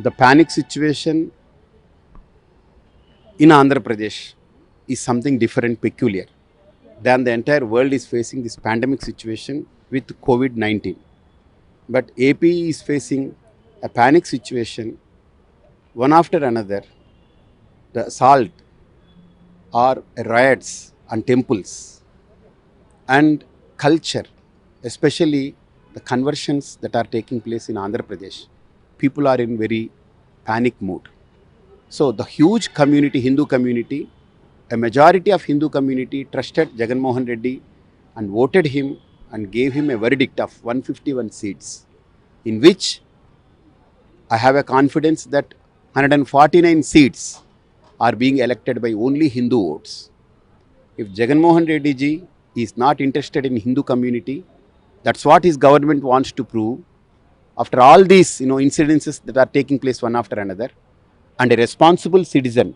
The panic situation in Andhra Pradesh is something different, peculiar than the entire world is facing this pandemic situation with COVID-19. But AP is facing a panic situation, one after another. The assault or riots on temples and culture, especially the conversions that are taking place in Andhra Pradesh. People are in very panic mood. So the huge community, Hindu community, a majority of Hindu community trusted Jagan Mohan Reddy and voted him and gave him a verdict of 151 seats, in which I have a confidence that 149 seats are being elected by only Hindu votes. If Jagan Mohan Reddy ji is not interested in Hindu community, that's what his government wants to prove. After all these incidences that are taking place one after another, and a responsible citizen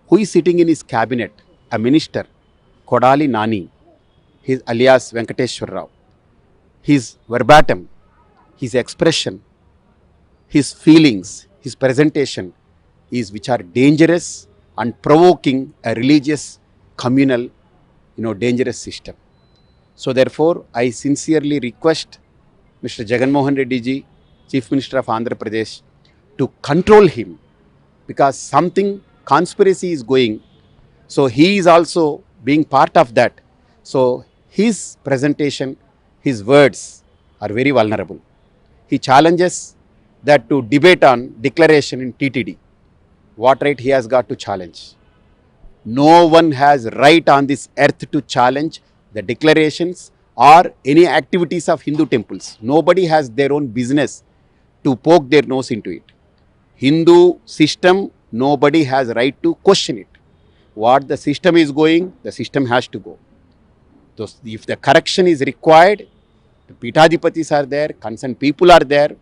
who is sitting in his cabinet, a minister, Kodali Nani, his alias Venkateshwar Rao, his verbatim, his expression, his feelings, his presentation is which are dangerous and provoking a religious, communal, dangerous system. So therefore, I sincerely request Mr. Jagan Mohan Reddy ji, Chief Minister of Andhra Pradesh, to control him, because something conspiracy is going. So he is also being part of that. So his presentation, his words are very vulnerable. He challenges that to debate on declaration in TTD. What right he has got to challenge? No one has right on this earth to challenge the declarations or any activities of Hindu temples. Nobody has their own business to poke their nose into it. Hindu system, nobody has right to question it. What the system is going, the system has to go. So if the correction is required, the Pitadipatis are there, concerned people are there,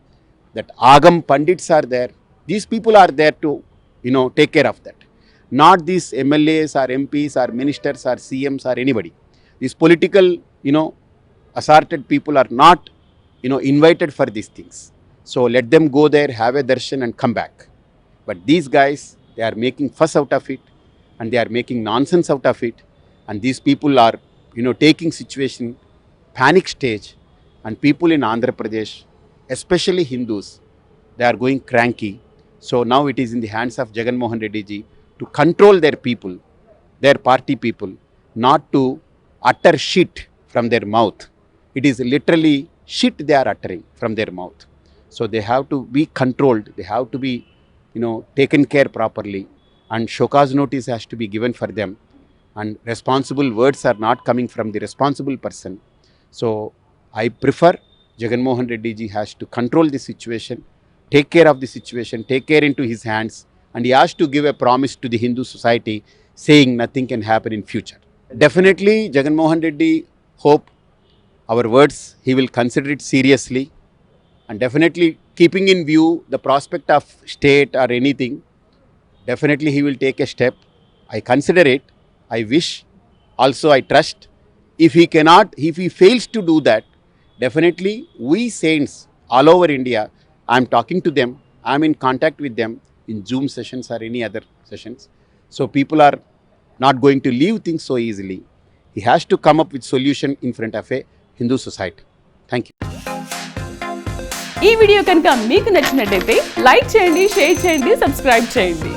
that Agam Pandits are there. These people are there to, take care of that. Not these MLAs or MPs or ministers or CMs or anybody. These political, assorted people are not, invited for these things. So let them go there, have a darshan and come back. But these guys, they are making fuss out of it and they are making nonsense out of it. And these people are, taking situation, panic stage, and people in Andhra Pradesh, especially Hindus, they are going cranky. So now it is in the hands of Jagan Mohan Reddy ji to control their people, their party people, not to utter shit from their mouth. It is literally shit they are uttering from their mouth. So they have to be controlled. They have to be, taken care properly. And Shokaz notice has to be given for them. And responsible words are not coming from the responsible person. So I prefer Jagan Mohan Reddy ji has to control the situation, take care of the situation, take care into his hands, and he has to give a promise to the Hindu society saying nothing can happen in future. Definitely Jagan Mohan Reddy hope our words, he will consider it seriously, and definitely keeping in view the prospect of state or anything, definitely he will take a step. I consider it, I wish, also I trust. If he fails to do that, definitely we saints all over India, I am talking to them, I am in contact with them in Zoom sessions or any other sessions. So people are not going to leave things so easily. He has to come up with solution in front of a Hindu society. Thank you. ఈ video కనుక మీకు నచ్చినట్లయితే like చేయండి, share చేయండి, subscribe చేయండి.